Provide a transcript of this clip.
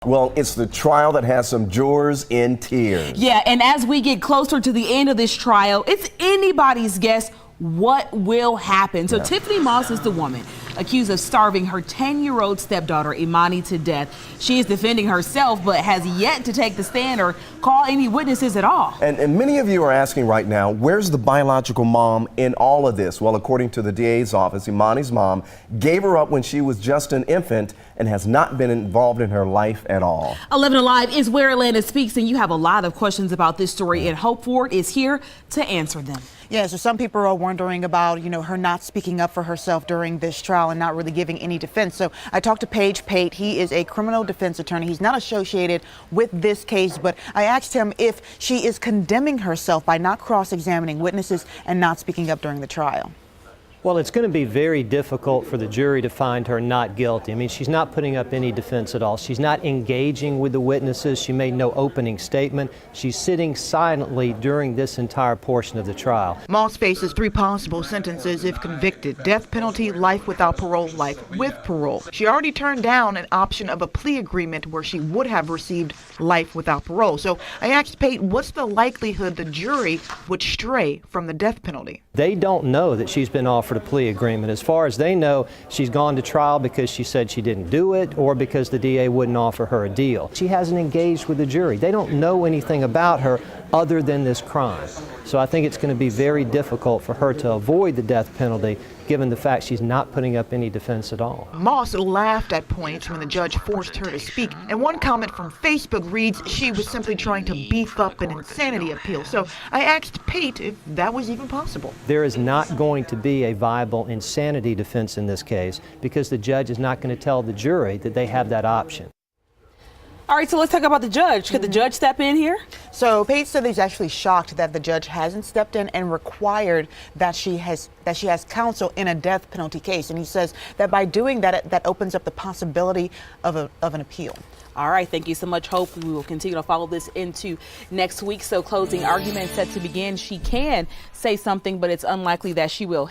Well, it's the trial that has some jurors in tears. Yeah, and as we get closer to the end of this trial, it's anybody's guess what will happen. So Tiffany Moss is the woman accused of starving her 10-year-old stepdaughter Imani to death. She is defending herself but has yet to take the stand or call any witnesses at all. And many of you are asking right now, where's the biological mom in all of this? Well, according to the DA's office, Imani's mom gave her up when she was just an infant and has not been involved in her life at all. 11 Alive is where Atlanta speaks, and you have a lot of questions about this story, and Hope Ford is here to answer them. Yeah, so some people are wondering about, her not speaking up for herself during this trial and not really giving any defense. So I talked to Page Pate. He is a criminal defense attorney. He's not associated with this case, but I asked him if she is condemning herself by not cross-examining witnesses and not speaking up during the trial. Well, it's going to be very difficult for the jury to find her not guilty. I mean, she's not putting up any defense at all. She's not engaging with the witnesses. She made no opening statement. She's sitting silently during this entire portion of the trial. Moss faces 3 possible sentences if convicted: death penalty, life without parole, life with parole. She already turned down an option of a plea agreement where she would have received life without parole. So I asked Pate, what's the likelihood the jury would stray from the death penalty? They don't know that she's been offered a plea agreement. As far as they know, she's gone to trial because she said she didn't do it or because the DA wouldn't offer her a deal. She hasn't engaged with the jury. They don't know anything about her other than this crime. So I think it's going to be very difficult for her to avoid the death penalty given the fact she's not putting up any defense at all. Moss laughed at points when the judge forced her to speak, and one comment from Facebook reads she was simply trying to beef up an insanity appeal. So I asked Pate if that was even possible. There is not going to be a viable insanity defense in this case because the judge is not going to tell the jury that they have that option. All right, so let's talk about the judge. Could the judge step in here? So Pate said he's actually shocked that the judge hasn't stepped in and required that she has counsel in a death penalty case. And he says that by doing that, that opens up the possibility of an appeal. All right, thank you so much, Hope. We will continue to follow this into next week. So closing argument set to begin. She can say something, but it's unlikely that she will.